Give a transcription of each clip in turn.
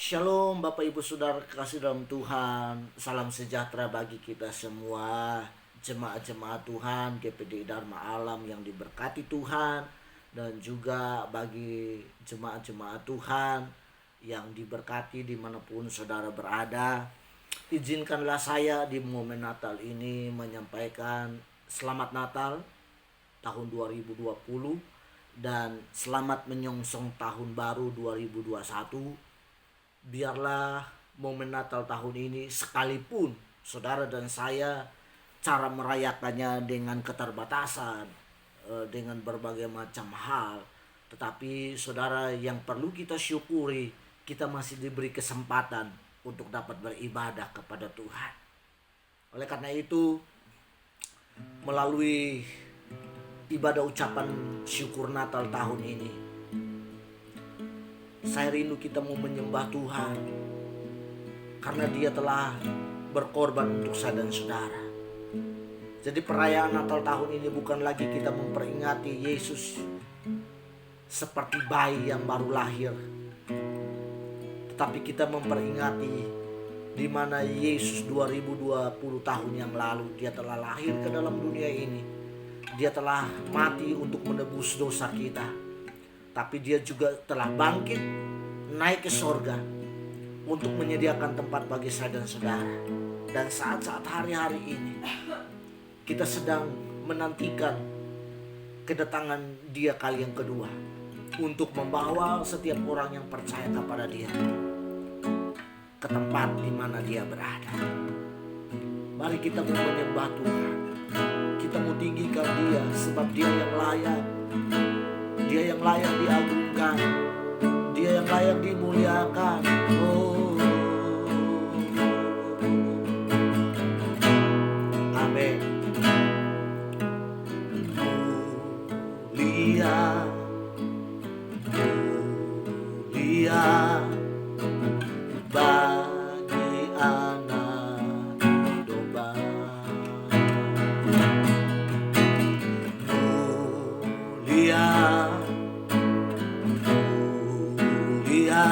Shalom Bapak Ibu Saudara kekasih dalam Tuhan. Salam sejahtera bagi kita semua jemaat-jemaat Tuhan GPD Dharma Alam yang diberkati Tuhan, dan juga bagi jemaat-jemaat Tuhan yang diberkati dimanapun saudara berada. Izinkanlah saya di momen Natal ini menyampaikan Selamat Natal tahun 2020 dan selamat menyongsong tahun baru 2021. Biarlah momen Natal tahun ini, sekalipun saudara dan saya cara merayakannya dengan keterbatasan, dengan berbagai macam hal, tetapi saudara, yang perlu kita syukuri, kita masih diberi kesempatan untuk dapat beribadah kepada Tuhan. Oleh karena itu, melalui ibadah ucapan syukur Natal tahun ini, saya rindu kita mau menyembah Tuhan karena Dia telah berkorban untuk saya dan saudara. Jadi perayaan Natal tahun ini bukan lagi kita memperingati Yesus seperti bayi yang baru lahir, tetapi kita memperingati di mana Yesus 2020 tahun yang lalu Dia telah lahir ke dalam dunia ini. Dia telah mati untuk menebus dosa kita, tapi Dia juga telah bangkit, naik ke sorga untuk menyediakan tempat bagi saya dan saudara. Dan saat-saat hari-hari ini kita sedang menantikan kedatangan Dia kali yang kedua untuk membawa setiap orang yang percaya kepada Dia ke tempat di mana Dia berada. Mari kita mau menyembah Tuhan. Kita mau tinggikan Dia sebab Dia yang layak. Dia yang layak diagungkan, Dia yang layak dimuliakan. Oh, amin. Mulia, mulia bagi anak domba. Mulia, mulia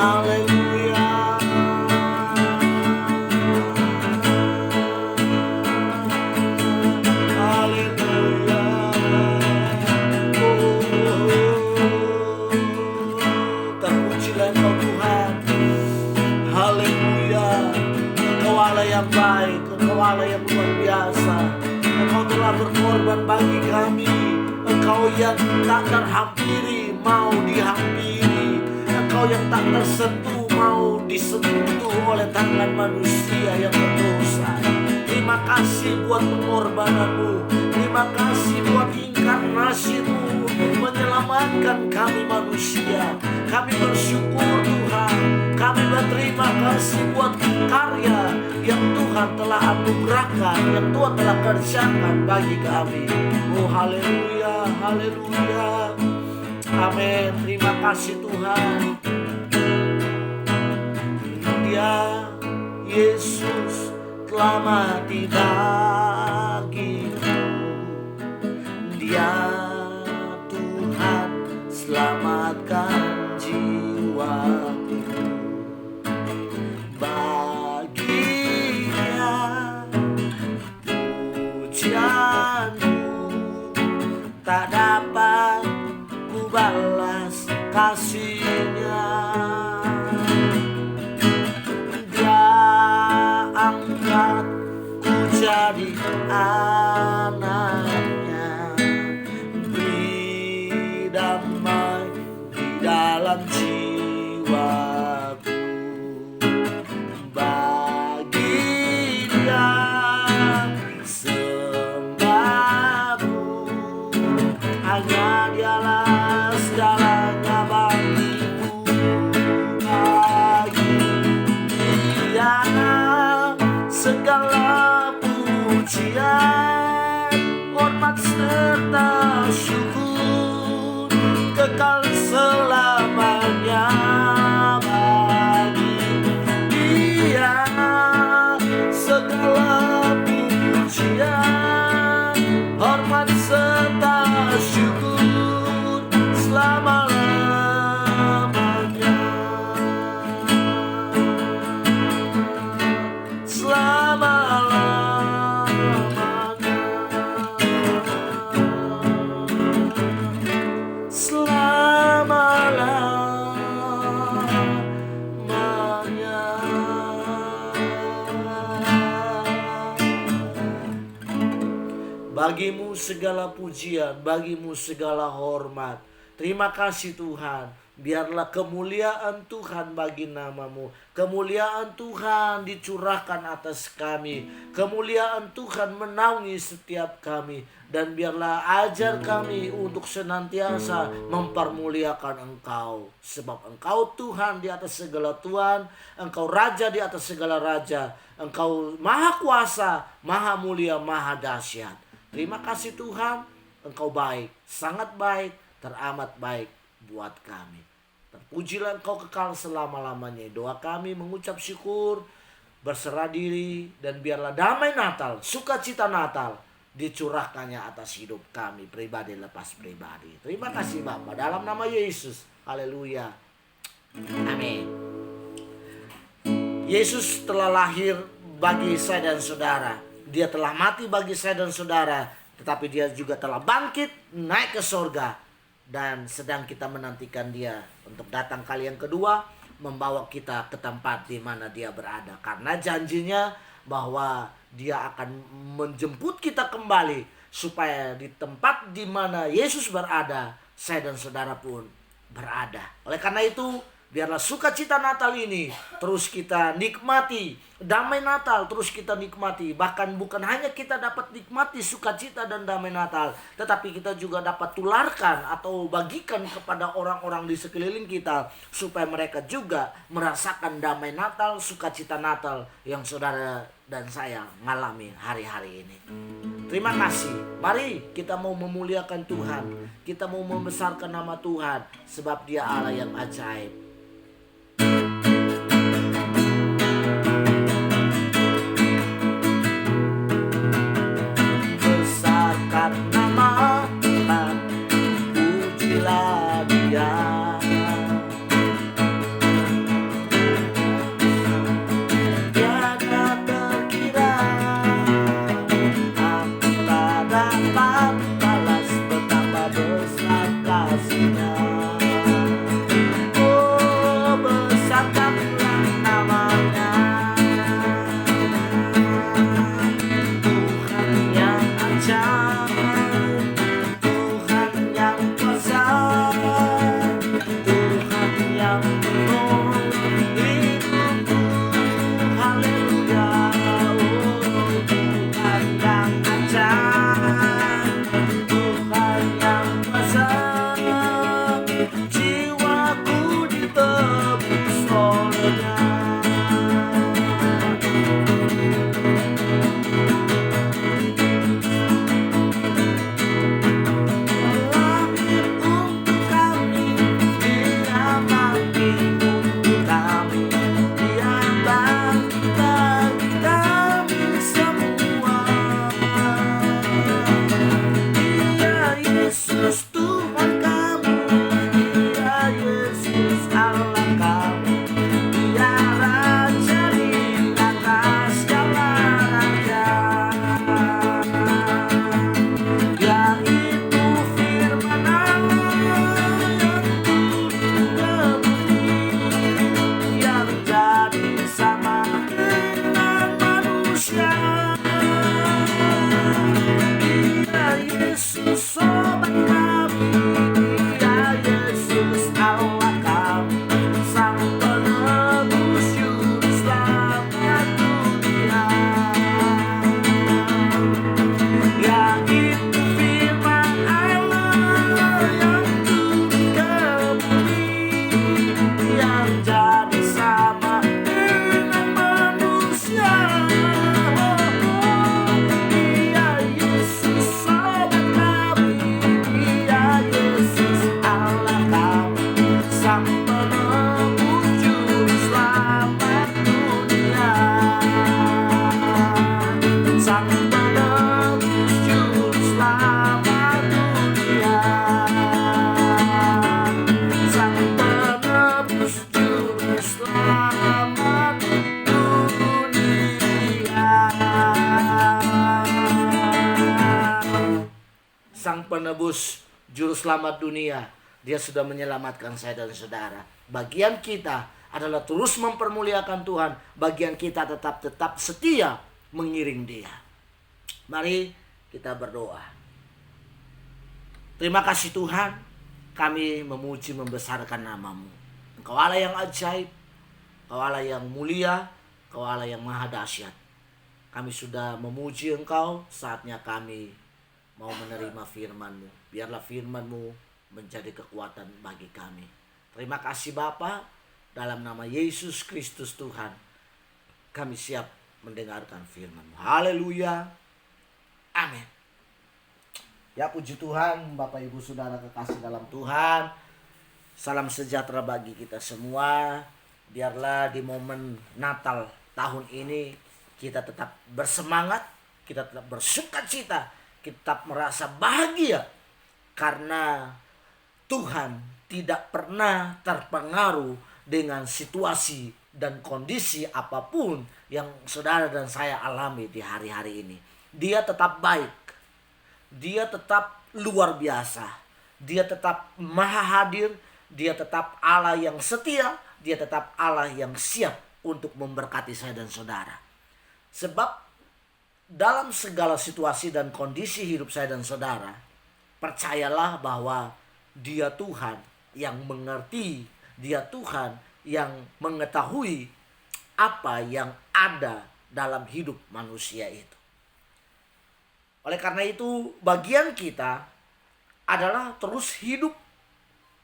Haleluya. Haleluya. Terpujilah Engkau Tuhan. Haleluya. Engkau Allah yang baik, Engkau Allah yang luar biasa. Engkau telah berkorban bagi kami. Engkau yang tak terhampiri mau dihampiri. Engkau yang tak tersentuh mau disentuh oleh tangan manusia yang berdosa. Terima kasih buat pengorbananmu. Terima kasih buat inkarnasimu untuk menyelamatkan kami manusia. Kami bersyukur Tuhan. Kami berterima kasih buat karya yang Tuhan telah anugerahkan, yang Tuhan telah kerjakan bagi kami. Oh haleluya, haleluya. Amin. Terima kasih Tuhan. Dia Yesus telah mati bagiku. Dia Tuhan selamatkan jiwaku. Baginya pujianku tak dapat ku balas kasihnya. Dia angkat ku jadi anaknya, beri damai di dalam jiwaku. Bagi Dia sembahku, hanya Dialah segalanya bagiku. Bagi Dia segala pujian, hormat serta syukur kekal selamanya. Bagi Dia segala pujian, hormat serta syukur selama-lamanya. Selama-lamanya. Selama-lamanya. Bagimu segala pujian, bagimu segala hormat. Terima kasih Tuhan. Biarlah kemuliaan Tuhan bagi namamu. Kemuliaan Tuhan dicurahkan atas kami. Kemuliaan Tuhan menaungi setiap kami. Dan biarlah ajar kami untuk senantiasa mempermuliakan Engkau. Sebab Engkau Tuhan di atas segala Tuhan. Engkau Raja di atas segala Raja. Engkau Maha Kuasa, Maha Mulia, Maha Dahsyat. Terima kasih Tuhan. Engkau baik, sangat baik, teramat baik buat kami. Terpujilah Engkau kekal selama-lamanya. Doa kami mengucap syukur, berserah diri, dan biarlah damai Natal, sukacita Natal dicurahkannya atas hidup kami pribadi lepas pribadi. Terima kasih Bapa, dalam nama Yesus. Haleluya. Amin. Yesus telah lahir bagi saya dan saudara. Dia telah mati bagi saya dan saudara. Tetapi Dia juga telah bangkit, naik ke sorga. Dan sedang kita menantikan Dia untuk datang kali yang kedua, membawa kita ke tempat di mana Dia berada. Karena janjinya bahwa Dia akan menjemput kita kembali, supaya di tempat di mana Yesus berada, saya dan saudara pun berada. Oleh karena itu, biarlah sukacita Natal ini terus kita nikmati. Damai Natal terus kita nikmati. Bahkan bukan hanya kita dapat nikmati sukacita dan damai Natal, tetapi kita juga dapat tularkan atau bagikan kepada orang-orang di sekeliling kita, supaya mereka juga merasakan damai Natal, sukacita Natal yang saudara dan saya mengalami hari-hari ini. Terima kasih. Mari kita mau memuliakan Tuhan. Kita mau membesarkan nama Tuhan, sebab Dia Allah yang ajaib. Besarkan nama Tuhan, pujilah Dia. Sang penebus juru selamat dunia, dia sudah menyelamatkan saya dan saudara. Bagian kita adalah terus mempermuliakan Tuhan. Bagian kita tetap setia mengiring dia. Mari kita berdoa. Terima kasih Tuhan, kami memuji membesarkan nama-Mu. Engkau Allah yang ajaib, Engkau Allah yang mulia, Engkau Allah yang maha dahsyat. Kami sudah memuji Engkau, saatnya kami mau menerima firman-Mu. Biarlah firman-Mu menjadi kekuatan bagi kami. Terima kasih Bapa, dalam nama Yesus Kristus Tuhan, kami siap mendengarkan firman-Mu. Haleluya. Amin. Ya puji Tuhan, Bapak Ibu Saudara kekasih dalam Tuhan. Salam sejahtera bagi kita semua. Biarlah di momen Natal tahun ini kita tetap bersemangat, kita tetap bersukacita, kita tetap merasa bahagia. Karena Tuhan tidak pernah terpengaruh dengan situasi dan kondisi apapun yang saudara dan saya alami di hari-hari ini. Dia tetap baik, dia tetap luar biasa, dia tetap maha hadir, dia tetap Allah yang setia, dia tetap Allah yang siap untuk memberkati saya dan saudara. Sebab dalam segala situasi dan kondisi hidup saya dan saudara, percayalah bahwa dia Tuhan yang mengerti, dia Tuhan yang mengetahui apa yang ada dalam hidup manusia itu. Oleh karena itu, bagian kita adalah terus hidup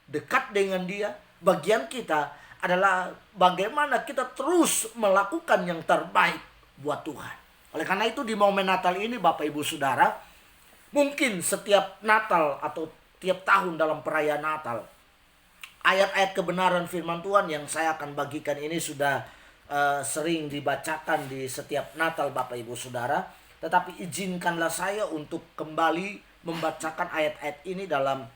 dekat dengan dia. Bagian kita adalah bagaimana kita terus melakukan yang terbaik buat Tuhan. Oleh karena itu di momen Natal ini Bapak Ibu Saudara, mungkin setiap Natal atau tiap tahun dalam perayaan Natal, ayat-ayat kebenaran firman Tuhan yang saya akan bagikan ini sudah sering dibacakan di setiap Natal Bapak Ibu Saudara. Tetapi izinkanlah saya untuk kembali membacakan ayat-ayat ini dalam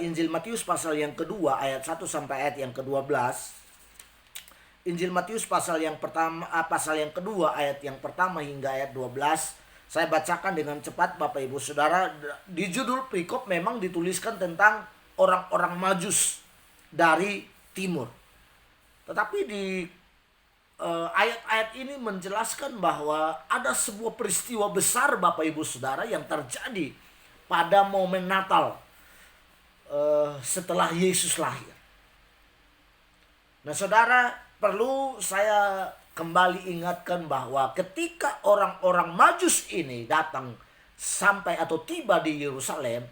Injil Matius pasal yang kedua ayat 1 sampai ayat yang ke-12. Injil Matius pasal yang kedua ayat yang pertama hingga ayat 12. Saya bacakan dengan cepat Bapak Ibu Saudara. Di judul perikop memang dituliskan tentang orang-orang Majus dari timur. Tetapi di ayat-ayat ini menjelaskan bahwa ada sebuah peristiwa besar Bapak Ibu Saudara yang terjadi pada momen Natal setelah Yesus lahir. Nah saudara, perlu saya kembali ingatkan bahwa ketika orang-orang Majus ini datang sampai atau tiba di Yerusalem,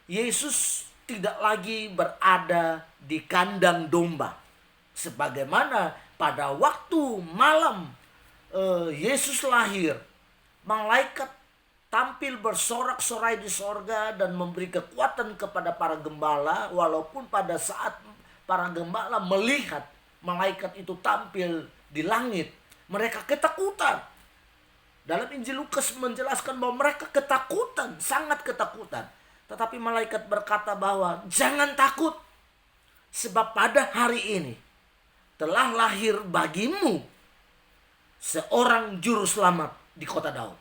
Yesus tidak lagi berada di kandang domba sebagaimana pada waktu malam Yesus lahir, malaikat tampil bersorak-sorai di sorga dan memberi kekuatan kepada para gembala. Walaupun pada saat para gembala melihat malaikat itu tampil di langit, mereka ketakutan. Dalam Injil Lukas menjelaskan bahwa mereka ketakutan, sangat ketakutan. Tetapi malaikat berkata bahwa jangan takut, sebab pada hari ini telah lahir bagimu seorang juru selamat di kota Daud.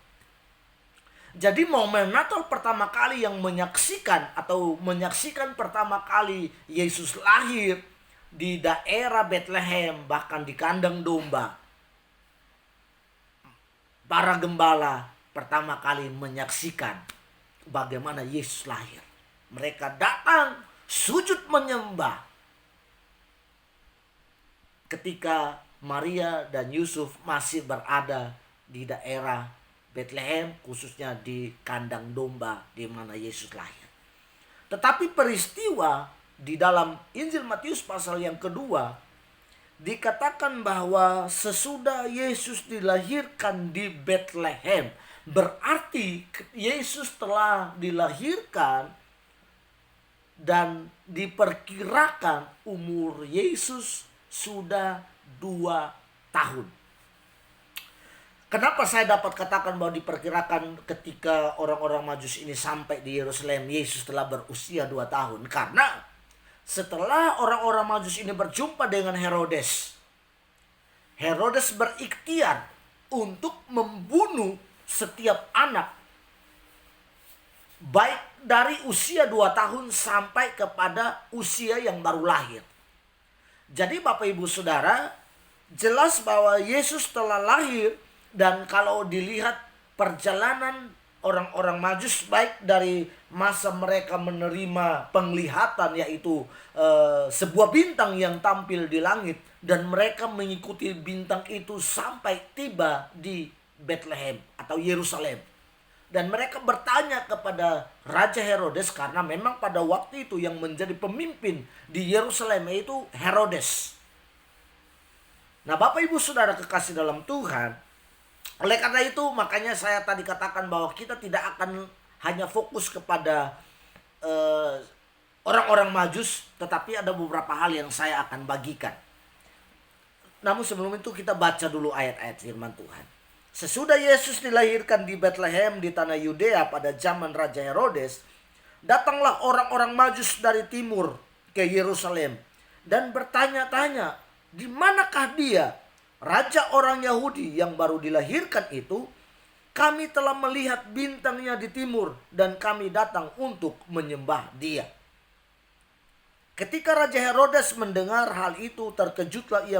Jadi momen Natal pertama kali yang menyaksikan pertama kali Yesus lahir di daerah Bethlehem, bahkan di kandang domba. Para gembala pertama kali menyaksikan bagaimana Yesus lahir. Mereka datang sujud menyembah ketika Maria dan Yusuf masih berada di daerah Bethlehem, khususnya di kandang domba di mana Yesus lahir. Tetapi peristiwa di dalam Injil Matius pasal yang kedua dikatakan bahwa sesudah Yesus dilahirkan di Bethlehem, berarti Yesus telah dilahirkan dan diperkirakan umur Yesus sudah 2 tahun. Kenapa saya dapat katakan bahwa diperkirakan ketika orang-orang Majus ini sampai di Yerusalem, Yesus telah berusia 2 tahun? Karena setelah orang-orang Majus ini berjumpa dengan Herodes, Herodes berikhtiar untuk membunuh setiap anak, baik dari usia 2 tahun sampai kepada usia yang baru lahir. Jadi Bapak Ibu Saudara, jelas bahwa Yesus telah lahir. Dan kalau dilihat perjalanan orang-orang Majus, baik dari masa mereka menerima penglihatan, yaitu sebuah bintang yang tampil di langit, dan mereka mengikuti bintang itu sampai tiba di Bethlehem atau Yerusalem. Dan mereka bertanya kepada Raja Herodes, karena memang pada waktu itu yang menjadi pemimpin di Yerusalem yaitu Herodes. Nah, Bapak Ibu Saudara kekasih dalam Tuhan, oleh karena itu makanya saya tadi katakan bahwa kita tidak akan hanya fokus kepada orang-orang Majus, tetapi ada beberapa hal yang saya akan bagikan. Namun sebelum itu kita baca dulu ayat-ayat firman Tuhan. Sesudah Yesus dilahirkan di Bethlehem di tanah Yudea pada zaman Raja Herodes, datanglah orang-orang Majus dari timur ke Yerusalem dan bertanya-tanya, di manakah dia, Raja orang Yahudi yang baru dilahirkan itu? Kami telah melihat bintangnya di timur dan kami datang untuk menyembah dia. Ketika Raja Herodes mendengar hal itu, terkejutlah ia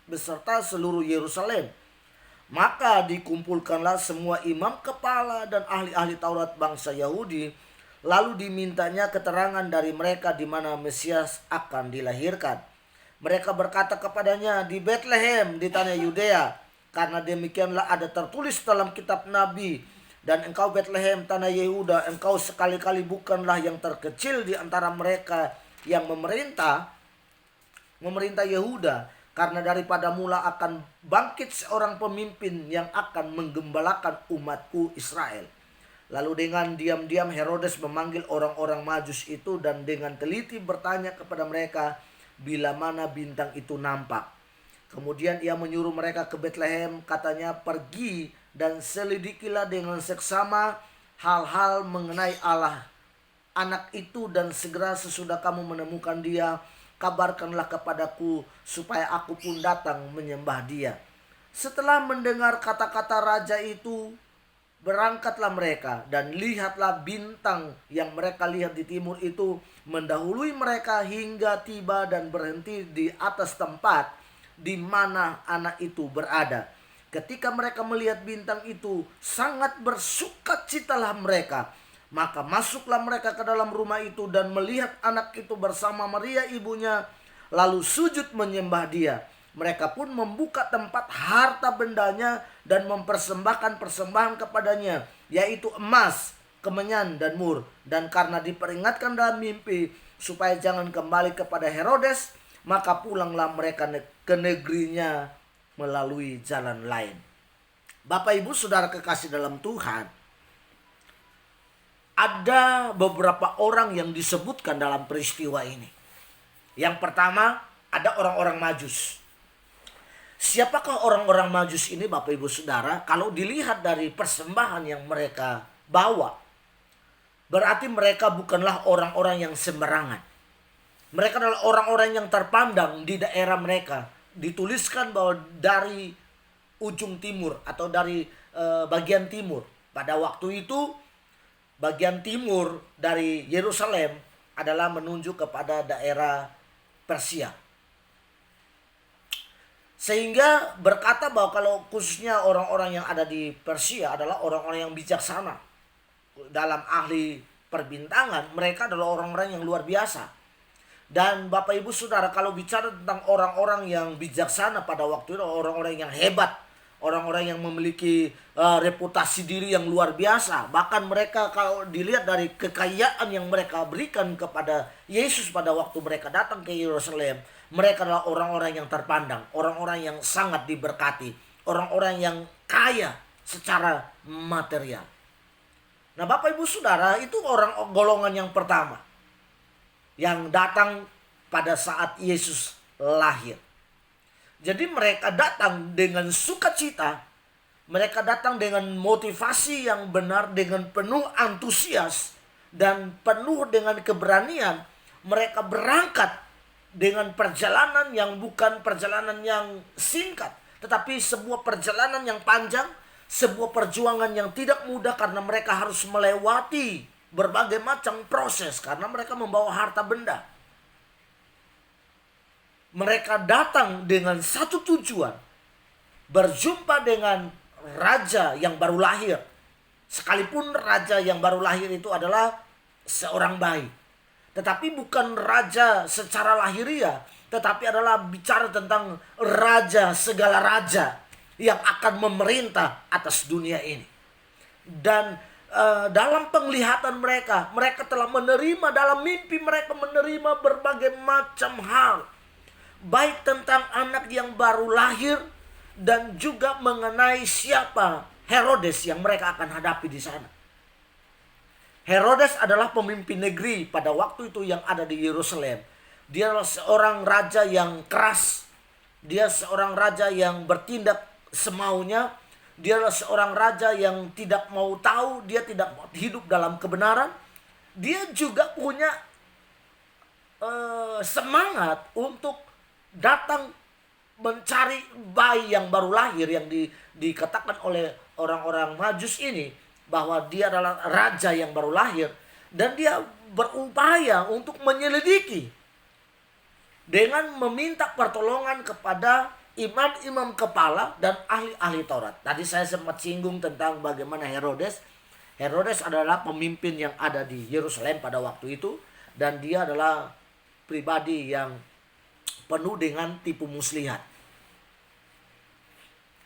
beserta seluruh Yerusalem. Maka dikumpulkanlah semua imam kepala dan ahli-ahli Taurat bangsa Yahudi, lalu dimintanya keterangan dari mereka di mana Mesias akan dilahirkan. Mereka berkata kepadanya, di Bethlehem di tanah Yudea, karena demikianlah ada tertulis dalam kitab Nabi, dan engkau Bethlehem tanah Yehuda, engkau sekali-kali bukanlah yang terkecil di antara mereka yang memerintah Yehuda, karena daripada mula akan bangkit seorang pemimpin yang akan menggembalakan umatku Israel. Lalu dengan diam-diam Herodes memanggil orang-orang Majus itu dan dengan teliti bertanya kepada mereka bila mana bintang itu nampak. Kemudian ia menyuruh mereka ke Bethlehem, katanya, pergi dan selidikilah dengan seksama hal-hal mengenai Allah anak itu, dan segera sesudah kamu menemukan dia, kabarkanlah kepadaku supaya aku pun datang menyembah dia. Setelah mendengar kata-kata raja itu, berangkatlah mereka, dan lihatlah bintang yang mereka lihat di timur itu mendahului mereka hingga tiba dan berhenti di atas tempat di mana anak itu berada. Ketika mereka melihat bintang itu, sangat bersukacitalah mereka. Maka masuklah mereka ke dalam rumah itu dan melihat anak itu bersama Maria ibunya, lalu sujud menyembah dia. Mereka pun membuka tempat harta bendanya dan mempersembahkan persembahan kepadanya, yaitu emas, kemenyan, dan mur. Dan karena diperingatkan dalam mimpi supaya jangan kembali kepada Herodes, maka pulanglah mereka ke negerinya melalui jalan lain. Bapak Ibu Saudara kekasih dalam Tuhan, ada beberapa orang yang disebutkan dalam peristiwa ini. Yang pertama, ada orang-orang Majus. Siapakah orang-orang Majus ini Bapak Ibu Saudara? Kalau dilihat dari persembahan yang mereka bawa, berarti mereka bukanlah orang-orang yang sembarangan. Mereka adalah orang-orang yang terpandang di daerah mereka. Dituliskan bahwa dari ujung timur atau dari bagian timur. Pada waktu itu bagian timur dari Yerusalem adalah menunjuk kepada daerah Persia. Sehingga berkata bahwa kalau khususnya orang-orang yang ada di Persia adalah orang-orang yang bijaksana. Dalam ahli perbintangan, mereka adalah orang-orang yang luar biasa. Dan Bapak Ibu Saudara, kalau bicara tentang orang-orang yang bijaksana pada waktu itu, orang-orang yang hebat, orang-orang yang memiliki reputasi diri yang luar biasa. Bahkan mereka kalau dilihat dari kekayaan yang mereka berikan kepada Yesus pada waktu mereka datang ke Yerusalem, mereka adalah orang-orang yang terpandang, orang-orang yang sangat diberkati, orang-orang yang kaya secara material. Nah Bapak Ibu Saudara, itu orang golongan yang pertama yang datang pada saat Yesus lahir. Jadi mereka datang dengan sukacita, mereka datang dengan motivasi yang benar, dengan penuh antusias dan penuh dengan keberanian. Mereka berangkat dengan perjalanan yang bukan perjalanan yang singkat, tetapi sebuah perjalanan yang panjang, sebuah perjuangan yang tidak mudah karena mereka harus melewati berbagai macam proses karena mereka membawa harta benda. Mereka datang dengan satu tujuan, berjumpa dengan raja yang baru lahir. Sekalipun raja yang baru lahir itu adalah seorang bayi, tetapi bukan raja secara lahiriah, tetapi adalah bicara tentang raja segala raja yang akan memerintah atas dunia ini. Dan dalam penglihatan mereka telah menerima, dalam mimpi mereka menerima berbagai macam hal, baik tentang anak yang baru lahir dan juga mengenai siapa Herodes yang mereka akan hadapi di sana. Herodes adalah pemimpin negeri pada waktu itu yang ada di Yerusalem. Dia adalah seorang raja yang keras, dia seorang raja yang bertindak semaunya. Dia adalah seorang raja yang tidak mau tahu, dia tidak hidup dalam kebenaran. Dia juga punya semangat untuk datang mencari bayi yang baru lahir yang dikatakan oleh orang-orang Majus ini bahwa dia adalah raja yang baru lahir, dan dia berupaya untuk menyelidiki dengan meminta pertolongan kepada imam-imam kepala dan ahli-ahli Taurat. Tadi saya sempat singgung tentang bagaimana Herodes. Herodes adalah pemimpin yang ada di Yerusalem pada waktu itu, dan dia adalah pribadi yang penuh dengan tipu muslihat.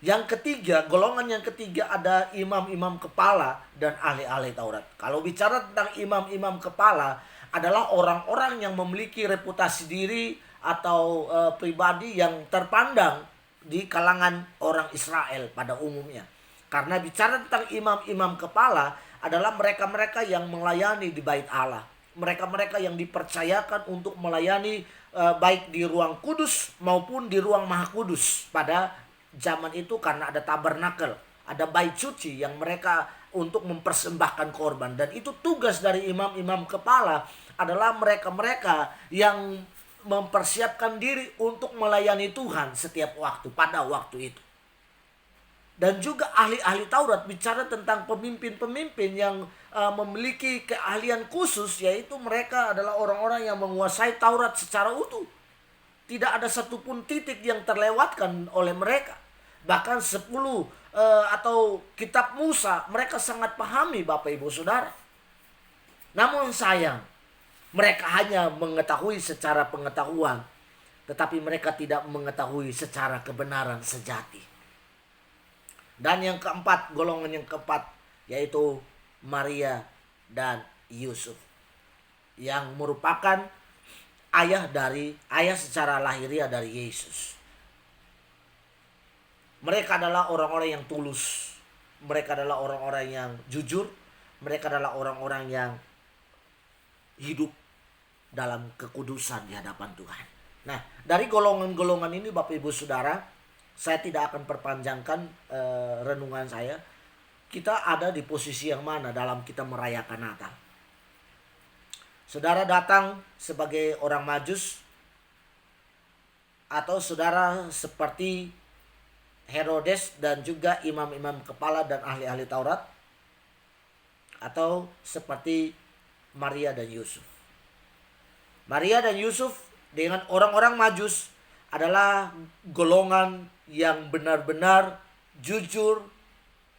Yang ketiga, golongan yang ketiga ada imam-imam kepala dan ahli-ahli Taurat. Kalau bicara tentang imam-imam kepala, adalah orang-orang yang memiliki reputasi diri atau pribadi yang terpandang di kalangan orang Israel pada umumnya. Karena bicara tentang imam-imam kepala adalah mereka-mereka yang melayani di bait Allah. Mereka-mereka yang dipercayakan untuk melayani baik di ruang kudus maupun di ruang maha kudus pada zaman itu, karena ada tabernakel, ada bait suci yang mereka untuk mempersembahkan korban. Dan itu tugas dari imam-imam kepala adalah mereka-mereka yang mempersiapkan diri untuk melayani Tuhan setiap waktu pada waktu itu. Dan juga ahli-ahli Taurat bicara tentang pemimpin-pemimpin yang memiliki keahlian khusus, yaitu mereka adalah orang-orang yang menguasai Taurat secara utuh. Tidak ada satupun titik yang terlewatkan oleh mereka. Bahkan 10 atau kitab Musa mereka sangat pahami Bapak Ibu Saudara. Namun sayang, mereka hanya mengetahui secara pengetahuan, tetapi mereka tidak mengetahui secara kebenaran sejati. Dan yang keempat, golongan yang keempat, yaitu Maria dan Yusuf, yang merupakan ayah secara lahiriah dari Yesus. Mereka adalah orang-orang yang tulus. Mereka adalah orang-orang yang jujur. Mereka adalah orang-orang yang hidup dalam kekudusan di hadapan Tuhan. Nah, dari golongan-golongan ini Bapak Ibu Saudara, saya tidak akan perpanjangkan renungan saya. Kita ada di posisi yang mana dalam kita merayakan Natal? Saudara datang sebagai orang Majus, atau saudara seperti Herodes dan juga imam-imam kepala dan ahli-ahli Taurat, atau seperti Maria dan Yusuf. Maria dan Yusuf dengan orang-orang Majus adalah golongan yang benar-benar jujur,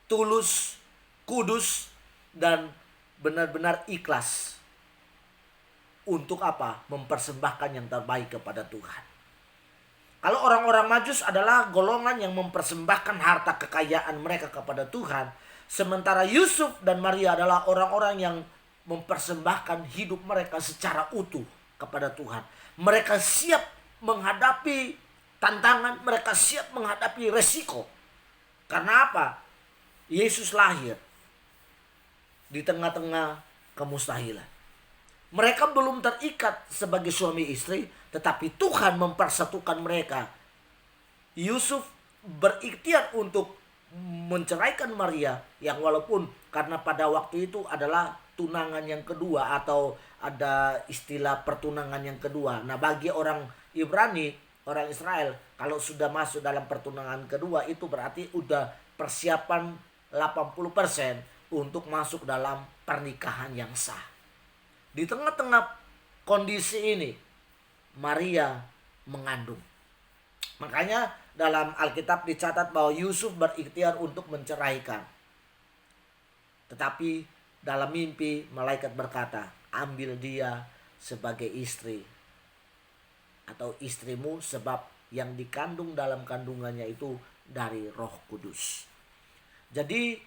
tulus, kudus, dan benar-benar ikhlas. Untuk apa? Mempersembahkan yang terbaik kepada Tuhan. Kalau orang-orang Majus adalah golongan yang mempersembahkan harta kekayaan mereka kepada Tuhan, sementara Yusuf dan Maria adalah orang-orang yang mempersembahkan hidup mereka secara utuh kepada Tuhan. Mereka siap menghadapi tantangan, mereka siap menghadapi resiko. Karena apa? Yesus lahir di tengah-tengah kemustahilan. Mereka belum terikat sebagai suami istri, tetapi Tuhan mempersatukan mereka. Yusuf berikhtiar untuk menceraikan Maria, yang walaupun karena pada waktu itu adalah tunangan yang kedua, atau ada istilah pertunangan yang kedua. Nah, bagi orang Ibrani, orang Israel, kalau sudah masuk dalam pertunangan kedua, itu berarti udah persiapan 80% untuk masuk dalam pernikahan yang sah. Di tengah-tengah kondisi ini, Maria mengandung. Makanya dalam Alkitab dicatat bahwa Yusuf berikhtiar untuk menceraikan. Tetapi dalam mimpi malaikat berkata, ambil dia sebagai istri atau istrimu, sebab yang dikandung dalam kandungannya itu dari Roh Kudus. Jadi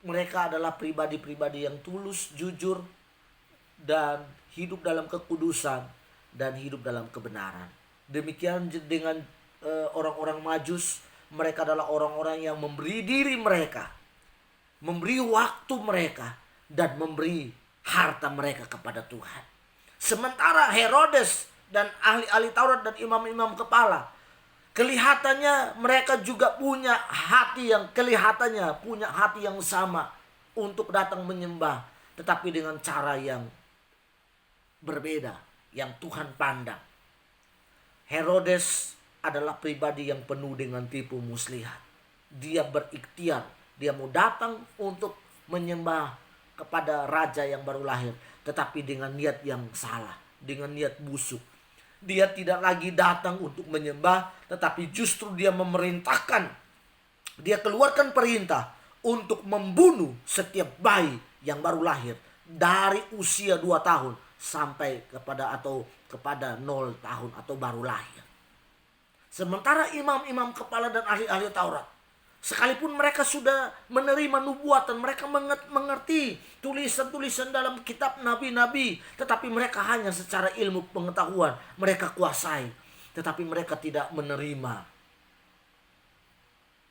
mereka adalah pribadi-pribadi yang tulus, jujur, dan hidup dalam kekudusan dan hidup dalam kebenaran. Demikian dengan orang-orang Majus, mereka adalah orang-orang yang memberi diri mereka, memberi waktu mereka, dan memberi harta mereka kepada Tuhan. Sementara Herodes dan ahli-ahli Taurat dan imam-imam kepala, kelihatannya mereka juga punya hati yang sama untuk datang menyembah, tetapi dengan cara yang berbeda yang Tuhan pandang. Herodes adalah pribadi yang penuh dengan tipu muslihat. Dia berikhtiar, dia mau datang untuk menyembah kepada raja yang baru lahir, tetapi dengan niat yang salah, dengan niat busuk. Dia tidak lagi datang untuk menyembah, tetapi justru dia memerintahkan, dia keluarkan perintah untuk membunuh setiap bayi yang baru lahir dari usia 2 tahun sampai kepada 0 tahun atau baru lahir. Sementara imam-imam kepala dan ahli-ahli Taurat, sekalipun mereka sudah menerima nubuatan, mereka mengerti tulisan-tulisan dalam kitab nabi-nabi, tetapi mereka hanya secara ilmu pengetahuan mereka kuasai, tetapi mereka tidak menerima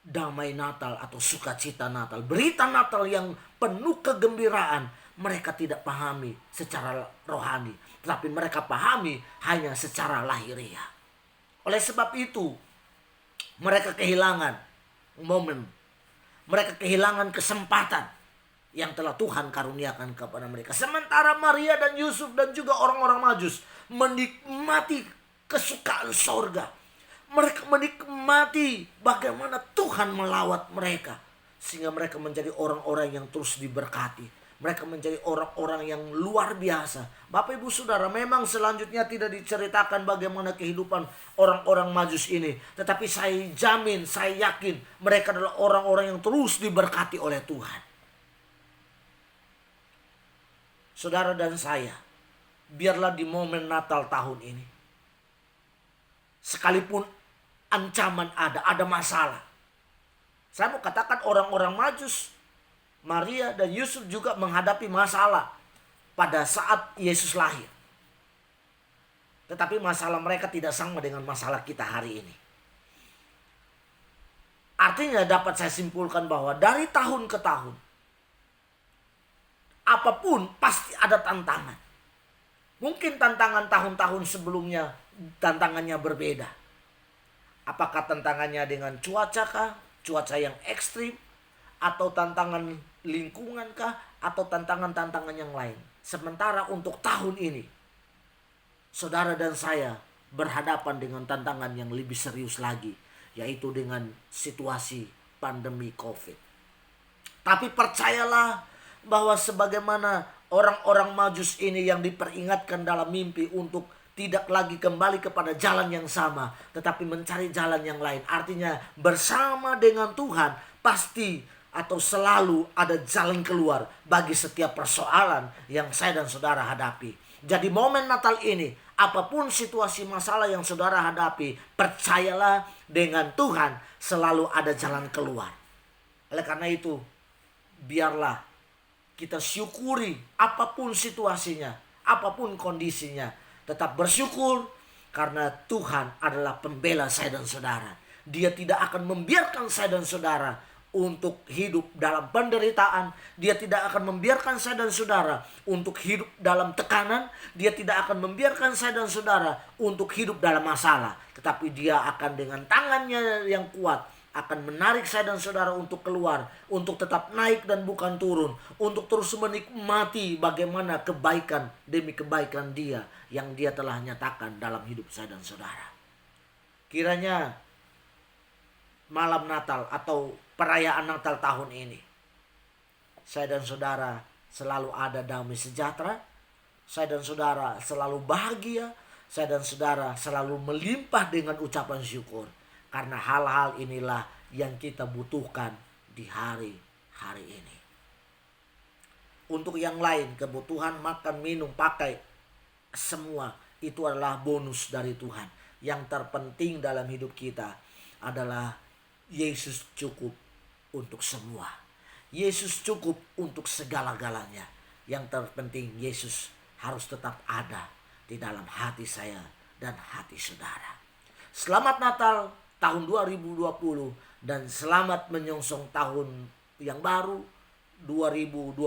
damai Natal atau sukacita Natal, berita Natal yang penuh kegembiraan. Mereka tidak pahami secara rohani, tetapi mereka pahami hanya secara lahiriah. Oleh sebab itu, mereka kehilangan momen, mereka kehilangan kesempatan yang telah Tuhan karuniakan kepada mereka. Sementara Maria dan Yusuf dan juga orang-orang Majus menikmati kesukaan sorga. Mereka menikmati bagaimana Tuhan melawat mereka, sehingga mereka menjadi orang-orang yang terus diberkati. Mereka menjadi orang-orang yang luar biasa. Bapak Ibu Saudara, memang selanjutnya tidak diceritakan bagaimana kehidupan orang-orang Majus ini. Tetapi saya jamin, saya yakin mereka adalah orang-orang yang terus diberkati oleh Tuhan. Saudara dan saya, biarlah di momen Natal tahun ini, sekalipun ancaman ada masalah. Saya mau katakan orang-orang Majus, Maria dan Yusuf juga menghadapi masalah pada saat Yesus lahir. Tetapi masalah mereka tidak sama dengan masalah kita hari ini. Artinya dapat saya simpulkan bahwa dari tahun ke tahun, apapun pasti ada tantangan. Mungkin tantangan tahun-tahun sebelumnya tantangannya berbeda. Apakah tantangannya dengan cuaca kah? Cuaca yang ekstrim? Atau tantangan lingkungan kah? Atau tantangan-tantangan yang lain? Sementara untuk tahun ini, saudara dan saya berhadapan dengan tantangan yang lebih serius lagi, yaitu dengan situasi pandemi COVID. Tapi percayalah bahwa sebagaimana orang-orang Majus ini yang diperingatkan dalam mimpi untuk tidak lagi kembali kepada jalan yang sama, tetapi mencari jalan yang lain. Artinya bersama dengan Tuhan pasti atau selalu ada jalan keluar bagi setiap persoalan yang saya dan saudara hadapi. Jadi momen Natal ini, apapun situasi masalah yang saudara hadapi, percayalah dengan Tuhan selalu ada jalan keluar. Oleh karena itu, biarlah kita syukuri apapun situasinya, apapun kondisinya. Tetap bersyukur karena Tuhan adalah pembela saya dan saudara. Dia tidak akan membiarkan saya dan saudara untuk hidup dalam penderitaan. Dia tidak akan membiarkan saya dan saudara untuk hidup dalam tekanan. Dia tidak akan membiarkan saya dan saudara untuk hidup dalam masalah. Tetapi dia akan dengan tangannya yang kuat akan menarik saya dan saudara untuk keluar, untuk tetap naik dan bukan turun, untuk terus menikmati bagaimana kebaikan demi kebaikan dia yang dia telah nyatakan dalam hidup saya dan saudara. Kiranya malam Natal atau perayaan Natal tahun ini, saya dan saudara selalu ada damai sejahtera, saya dan saudara selalu bahagia, saya dan saudara selalu melimpah dengan ucapan syukur. Karena hal-hal inilah yang kita butuhkan di hari-hari ini. Untuk yang lain, kebutuhan makan, minum, pakai, semua itu adalah bonus dari Tuhan. Yang terpenting dalam hidup kita adalah Yesus cukup untuk semua. Yesus cukup untuk segala-galanya. Yang terpenting Yesus harus tetap ada di dalam hati saya dan hati saudara. Selamat Natal tahun 2020 dan selamat menyongsong tahun yang baru 2021.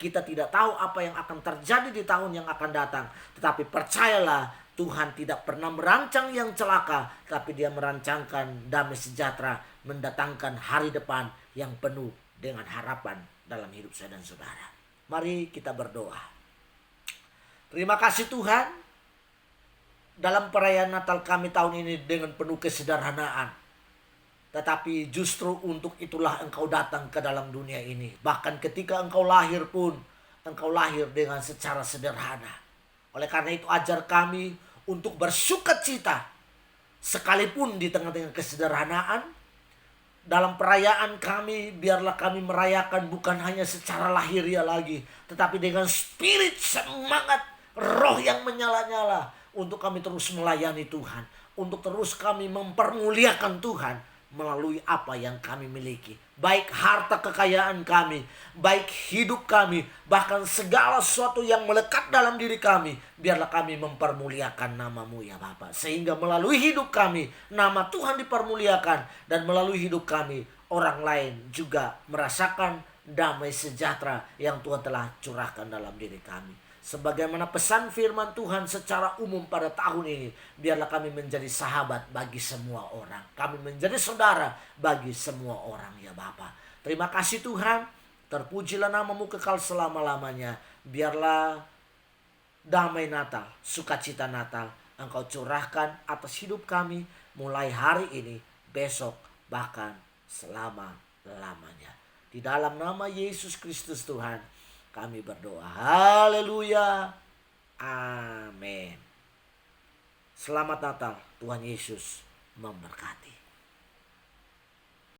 Kita tidak tahu apa yang akan terjadi di tahun yang akan datang, tetapi percayalah Tuhan tidak pernah merancang yang celaka, tapi Dia merancangkan damai sejahtera, mendatangkan hari depan yang penuh dengan harapan dalam hidup saya dan saudara. Mari kita berdoa. Terima kasih Tuhan, dalam perayaan Natal kami tahun ini dengan penuh kesederhanaan. Tetapi justru untuk itulah Engkau datang ke dalam dunia ini. Bahkan ketika Engkau lahir pun, Engkau lahir dengan secara sederhana. Oleh karena itu ajar kami untuk bersukacita. Sekalipun di tengah-tengah kesederhanaan, dalam perayaan kami, biarlah kami merayakan bukan hanya secara lahiriah lagi, tetapi dengan spirit, semangat, roh yang menyala-nyala. Untuk kami terus melayani Tuhan. Untuk terus kami mempermuliakan Tuhan melalui apa yang kami miliki. Baik harta kekayaan kami, baik hidup kami, bahkan segala sesuatu yang melekat dalam diri kami. Biarlah kami mempermuliakan nama-Mu ya Bapa. Sehingga melalui hidup kami, nama Tuhan dipermuliakan. Dan melalui hidup kami, orang lain juga merasakan damai sejahtera yang Tuhan telah curahkan dalam diri kami. Sebagaimana pesan firman Tuhan secara umum pada tahun ini, biarlah kami menjadi sahabat bagi semua orang. Kami menjadi saudara bagi semua orang ya Bapa. Terima kasih Tuhan, terpujilah nama-Mu kekal selama-lamanya. Biarlah damai Natal, sukacita Natal Engkau curahkan atas hidup kami mulai hari ini, besok, bahkan selama-lamanya. Di dalam nama Yesus Kristus Tuhan kami berdoa. Haleluya. Amin. Selamat Natal. Tuhan Yesus memberkati.